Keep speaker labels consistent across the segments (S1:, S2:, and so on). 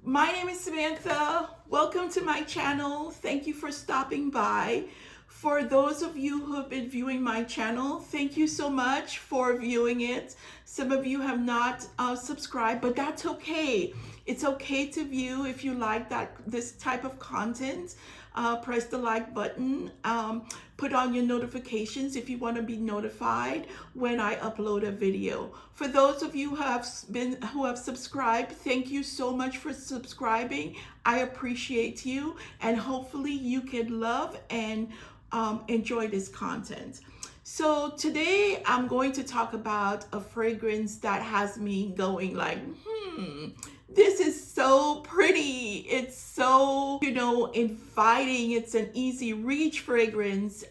S1: My name is Samantha. Welcome to my channel. Thank you for stopping by. For those of you who have been viewing my channel, thank you so much for viewing it. Some of you have not subscribed, but that's okay. It's okay to view if you like this type of content. Press the like button. Put on your notifications if you want to be notified when I upload a video. For those of you who have subscribed, thank you so much for subscribing. I appreciate you, and hopefully you can love and enjoy this content. So today I'm going to talk about a fragrance that has me going like, this is so pretty. It's so, inviting. It's an easy reach fragrance.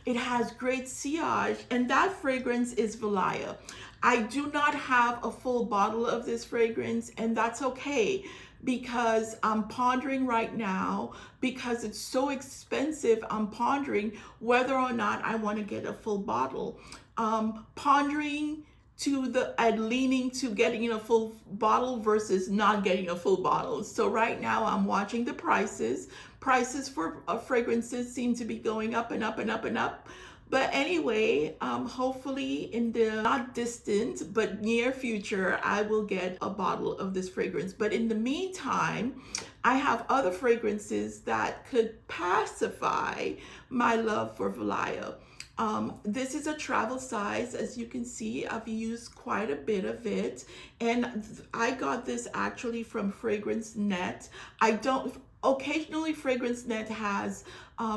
S1: It has great sillage, and that fragrance is Valaya. I do not have a full bottle of this fragrance, and that's okay, because I'm pondering right now, because it's so expensive, I'm pondering whether or not I want to get a full bottle. Leaning to getting a full bottle versus not getting a full bottle. So right now I'm watching the prices. Prices for fragrances seem to be going up and up and up and up. But anyway, hopefully in the not distant but near future, I will get a bottle of this fragrance. But in the meantime, I have other fragrances that could pacify my love for Valaya. This is a travel size. As you can see, I've used quite a bit of it, and I got this actually from Fragrance Net. Occasionally Fragrance Net has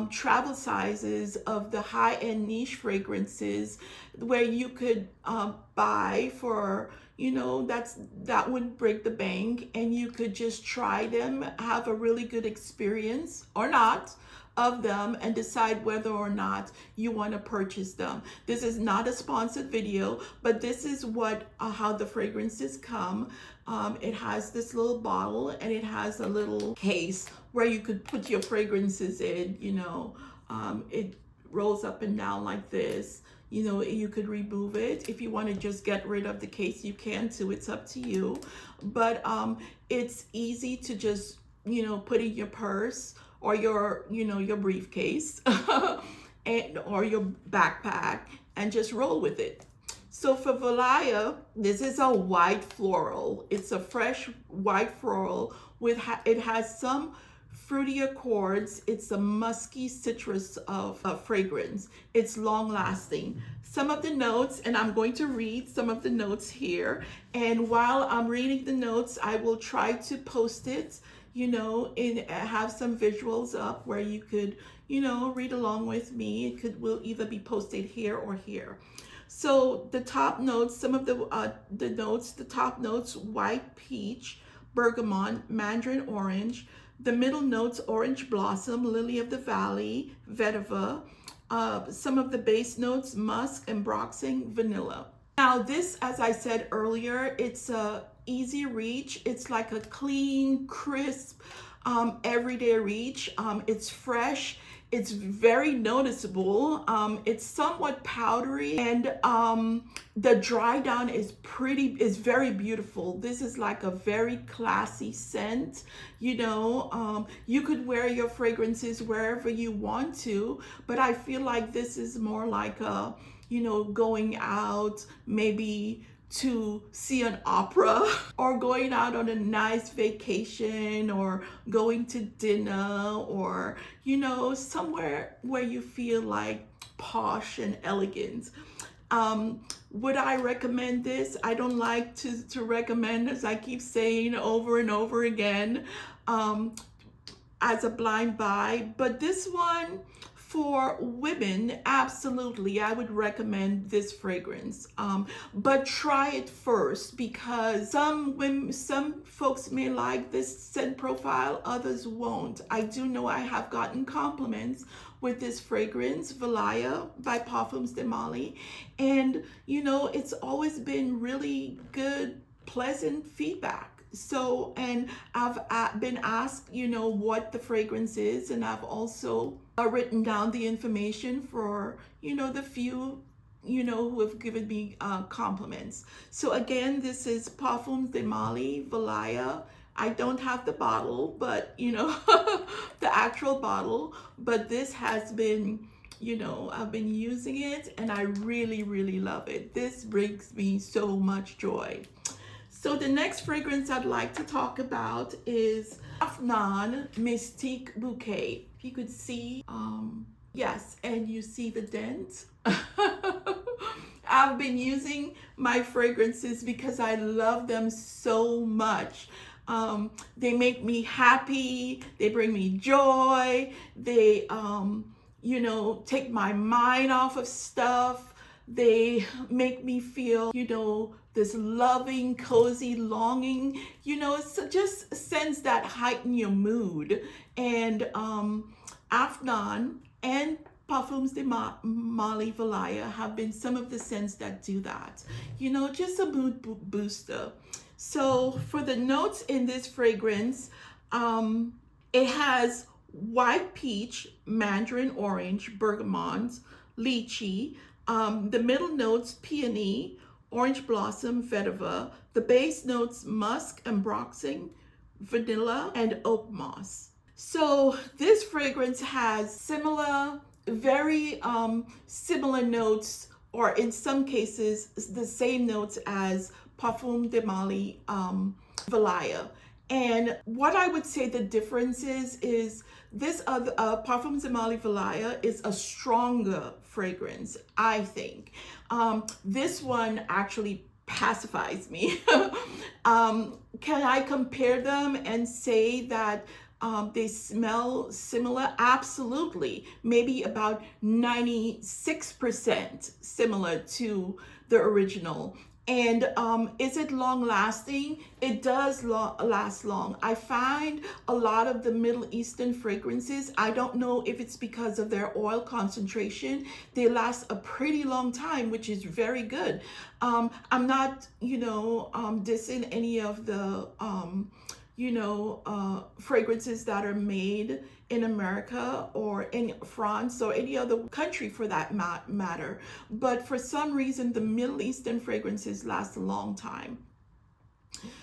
S1: travel sizes of the high-end niche fragrances where you could buy for, that wouldn't break the bank, and you could just try them, have a really good experience or not of them, and decide whether or not you want to purchase them. This is not a sponsored video, but this is how the fragrances come. It has this little bottle, and it has a little case where you could put your fragrances in. It rolls up and down like this. You could remove it. If you want to just get rid of the case, you can too. It's up to you. But it's easy to just, put in your purse or your briefcase or your backpack and just roll with it. So for Valaya, this is a white floral. It's a fresh white floral it has some fruity accords. It's a musky citrus of fragrance. It's long lasting. Some of the notes, and I'm going to read some of the notes here. And while I'm reading the notes, I will try to post it, have some visuals up where you could, read along with me. Will either be posted here or here. So the top notes, some of the top notes: white peach, bergamot, mandarin orange. The middle notes: orange blossom, lily of the valley, vetiver. Some of the base notes: musk, ambroxan, vanilla. Now this, as I said earlier, it's a easy reach. It's like a clean, crisp, everyday reach. It's fresh. It's very noticeable. It's somewhat powdery, and the dry down is very beautiful. This is like a very classy scent. You could wear your fragrances wherever you want to, but I feel like this is more like a, going out, maybe to see an opera, or going out on a nice vacation, or going to dinner, or somewhere where you feel like posh and elegant. Would I recommend this? I don't like to recommend, as I keep saying over and over again, as a blind buy, but this one, for women, absolutely, I would recommend this fragrance. But try it first, because some folks may like this scent profile, others won't. I do know I have gotten compliments with this fragrance, Valaya by Parfums de Mali, and it's always been really good, pleasant feedback. So, and I've been asked, what the fragrance is, and I've also written down the information for, the few, who have given me compliments. So again, this is Parfums de Mali, Valaya. I don't have the bottle, but the actual bottle, but this has been, I've been using it and I really, really love it. This brings me so much joy. So the next fragrance I'd like to talk about is Afnan Mystique Bouquet. If you could see, yes, and you see the dent. I've been using my fragrances because I love them so much. They make me happy. They bring me joy. They, take my mind off of stuff. They make me feel, this loving, cozy longing. It's just a sense that heighten your mood. And Afnan and Parfums de Mali Valaya have been some of the scents that do that. Just a mood booster. So for the notes in this fragrance, it has white peach, mandarin orange, bergamot, lychee. The middle notes, peony, orange blossom, vetiver. The base notes, musk, ambroxan, vanilla, and oak moss. So this fragrance has very similar notes, or in some cases, the same notes as Parfums de Mali Valaya. And what I would say the difference is this other Parfums de Mali Valaya is a stronger fragrance, I think. This one actually pacifies me. Can I compare them and say that they smell similar? Absolutely. Maybe about 96% similar to the original. And is it long lasting? It does last long. I find a lot of the Middle Eastern fragrances, I don't know if it's because of their oil concentration, they last a pretty long time, which is very good. I'm not, dissing any of the, fragrances that are made in America or in France or any other country for that matter. But for some reason, the Middle Eastern fragrances last a long time.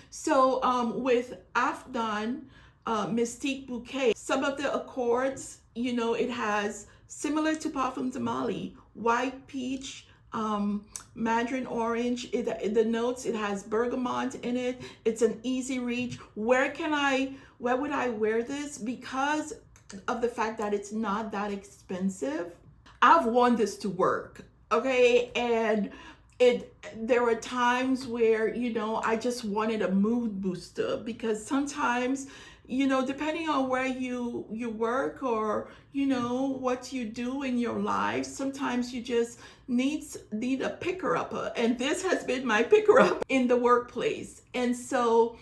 S1: So with Afnan Mystique Bouquet, some of the accords, it has, similar to Parfums de Mali, white peach, mandarin orange. The notes, it has bergamot in it. It's an easy reach. Where would I wear this? Because of the fact that it's not that expensive, I've worn this to work, okay? And there were times where, I just wanted a mood booster, because sometimes, depending on where you work or, what you do in your life, sometimes you just need a picker-upper. And this has been my picker-up in the workplace. And so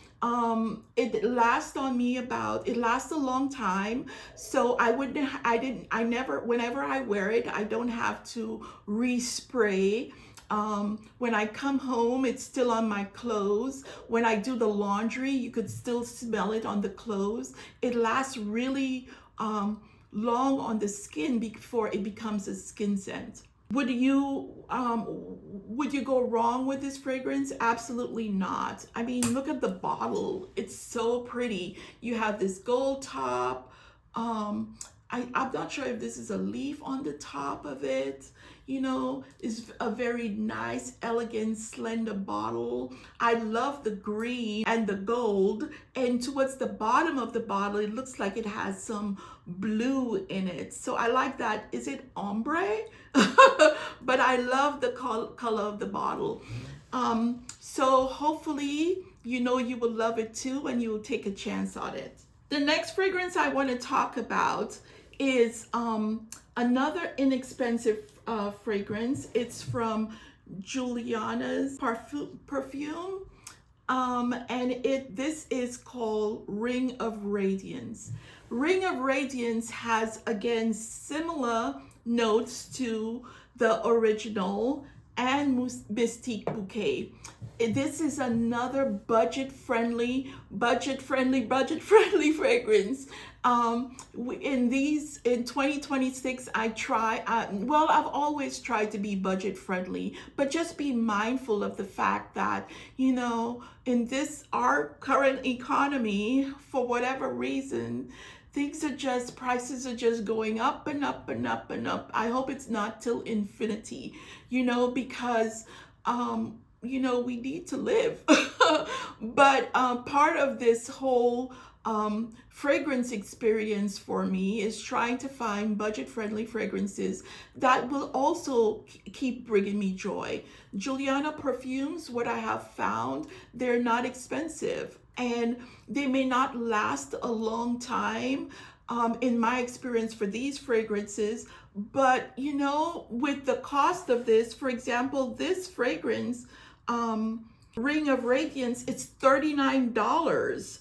S1: it lasts on me it lasts a long time. So whenever I wear it, I don't have to respray. When I come home, it's still on my clothes. When I do the laundry, you could still smell it on the clothes. It lasts really long on the skin before it becomes a skin scent. Would you go wrong with this fragrance? Absolutely not. I mean, look at the bottle. It's so pretty. You have this gold top. I'm not sure if this is a leaf on the top of it. It's a very nice, elegant, slender bottle. I love the green and the gold. And towards the bottom of the bottle, it looks like it has some blue in it. So I like that. Is it ombre? But I love the color of the bottle. So hopefully, you will love it too, and you will take a chance on it. The next fragrance I want to talk about is another inexpensive fragrance. It's from Juliana's perfume. And this is called Ring of Radiance. Ring of Radiance has, again, similar notes to the original. and Mystique Bouquet. This is another budget-friendly fragrance. In 2026, I've always tried to be budget friendly, but just be mindful of the fact that, in our current economy, for whatever reason, prices are just going up and up and up and up. I hope it's not till infinity, because, we need to live. But part of this whole fragrance experience for me is trying to find budget friendly fragrances that will also keep bringing me joy. Juliana perfumes, what I have found, they're not expensive and they may not last a long time. In my experience for these fragrances, but with the cost of this, for example, this fragrance, Ring of Radiance, it's $39,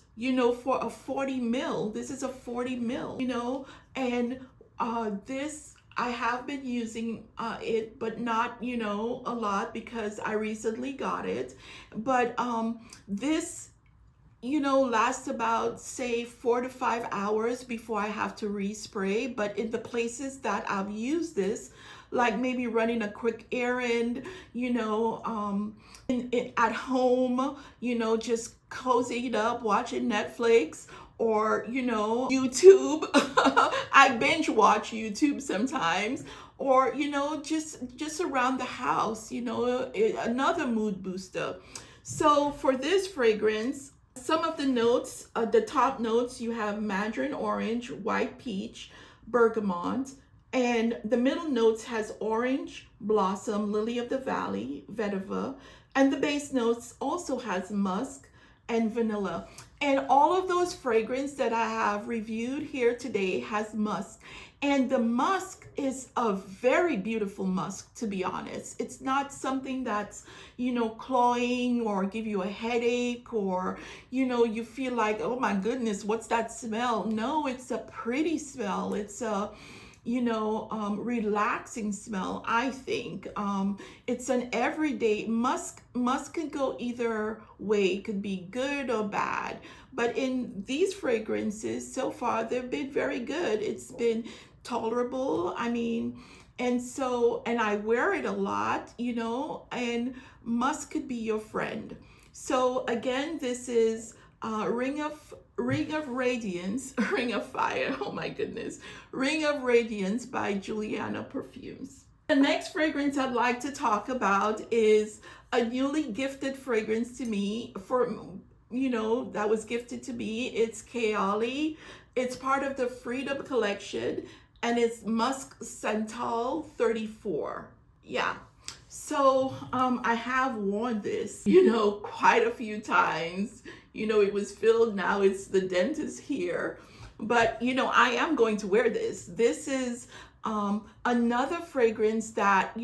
S1: for a 40 mil. This is a 40 mil, and this, I have been using it, but not, a lot because I recently got it. But this, lasts about, say, 4 to 5 hours before I have to respray. But in the places that I've used this, like maybe running a quick errand, at home, just cozying up, watching Netflix or, YouTube. I binge watch YouTube sometimes, or, just around the house, another mood booster. So for this fragrance, some of the notes, the top notes, you have mandarin orange, white peach, bergamot, and the middle notes has orange, blossom, lily of the valley, vetiver, and the base notes also has musk and vanilla. And all of those fragrances that I have reviewed here today has musk. And the musk is a very beautiful musk, to be honest. It's not something that's, cloying or give you a headache or, you feel like, oh my goodness, what's that smell? No, it's a pretty smell. It's a, relaxing smell, I think. It's an everyday musk. Musk could go either way. It could be good or bad. But in these fragrances, so far, they've been very good. It's been tolerable. I mean, and I wear it a lot, and musk could be your friend. So again, this is Ring of Radiance, Ring of Fire, oh my goodness, Ring of Radiance by Juliana Perfumes. The next fragrance I'd like to talk about is a newly gifted fragrance to me, that was gifted to me. It's Kayali. It's part of the Freedom collection, and it's Musk Santal 34. Yeah. So I have worn this, quite a few times. It was filled. Now it's the dentist here. But, I am going to wear this. This is another fragrance that,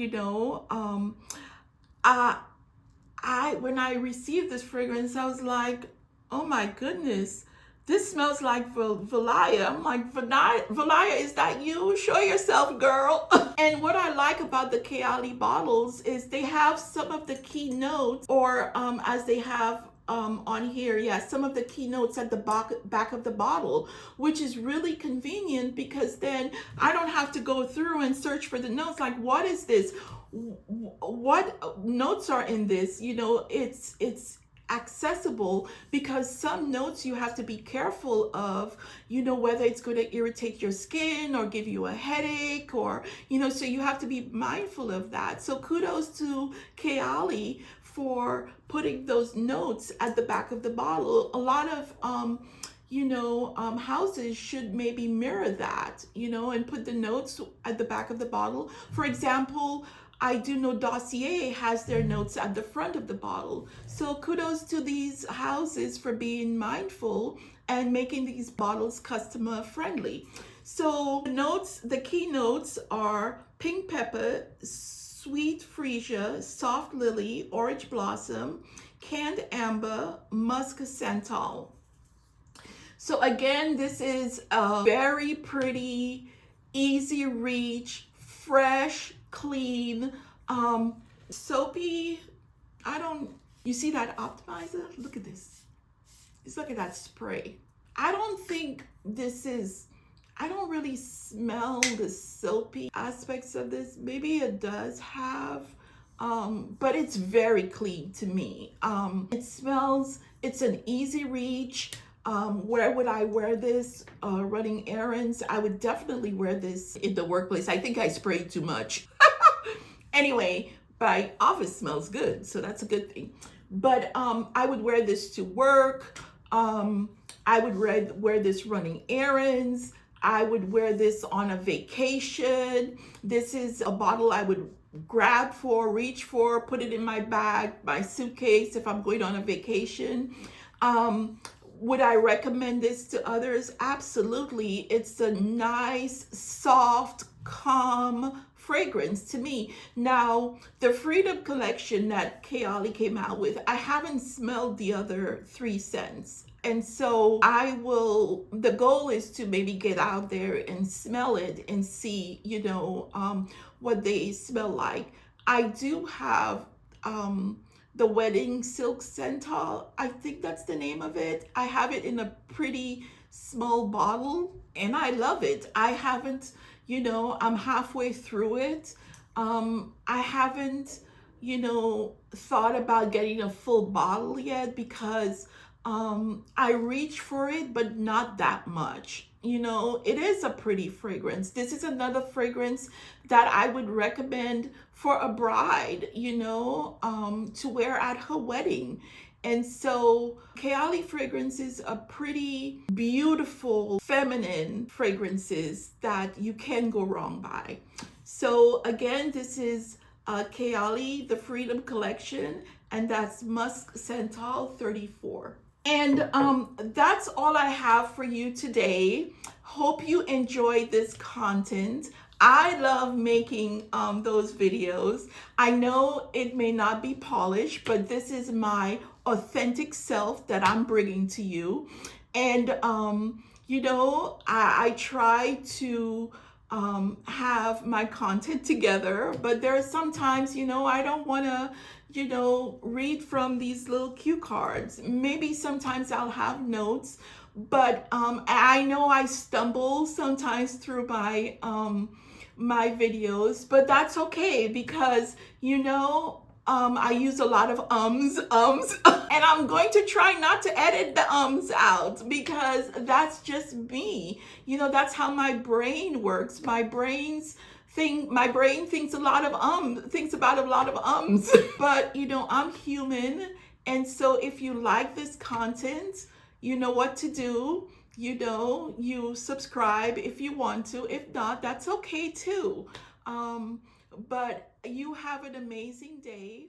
S1: when I received this fragrance, I was like, oh my goodness, this smells like Valaya. I'm like, Valaya, is that you? Show yourself, girl. And what I like about the Kayali bottles is they have some of the key notes, or as they have on here, some of the keynotes at the back of the bottle, which is really convenient because then I don't have to go through and search for the notes. Like, what is this? What notes are in this? It's accessible, because some notes you have to be careful of, whether it's going to irritate your skin or give you a headache, or, so you have to be mindful of that. So kudos to Kayali for putting those notes at the back of the bottle. A lot of houses should maybe mirror that, and put the notes at the back of the bottle. For example, I do know Dossier has their notes at the front of the bottle. So kudos to these houses for being mindful and making these bottles customer friendly. So the key notes are pink pepper, sweet freesia, soft lily, orange blossom, canned amber, musk santal. So again, this is a very pretty, easy reach, fresh, clean, Soapy, I don't, you see that optimizer? Look at this. Just look at that spray. I don't think this is, I don't really smell the soapy aspects of this. Maybe it does have, but it's very clean to me. It smells, it's an easy reach. Where would I wear this? Running errands. I would definitely wear this in the workplace. I think I sprayed too much. Anyway, my office smells good, so that's a good thing. But I would wear this to work. I would wear this running errands. I would wear this on a vacation. This is a bottle I would grab for, reach for, put it in my bag, my suitcase if I'm going on a vacation. Would I recommend this to others? Absolutely. It's a nice, soft, calm fragrance to me. Now, the Freedom collection that Kayali came out with, I haven't smelled the other 3 scents. And so the goal is to maybe get out there and smell it and see, what they smell like. I do have the Wedding Silk Santal. I think that's the name of it. I have it in a pretty small bottle and I love it. I haven't, I'm halfway through it. I haven't, thought about getting a full bottle yet because I reach for it, but not that much. It is a pretty fragrance. This is another fragrance that I would recommend for a bride, to wear at her wedding. And so Kayali fragrances are pretty beautiful, feminine fragrances that you can go wrong by. So again, this is Kayali, the Freedom Collection, and that's Musk Santal 34. And that's all I have for you today. Hope you enjoyed this content. I love making those videos. I know it may not be polished, but this is my authentic self that I'm bringing to you. And, I try to have my content together, but there are sometimes, I don't want to, read from these little cue cards. Maybe sometimes I'll have notes, but I know I stumble sometimes through my my videos, but that's okay because I use a lot of ums, and I'm going to try not to edit the ums out because that's just me. That's how my brain works. My brain thinks thinks about a lot of ums. But I'm human, and so if you like this content, you know what to do. You subscribe if you want to. If not, that's okay too. But you have an amazing day.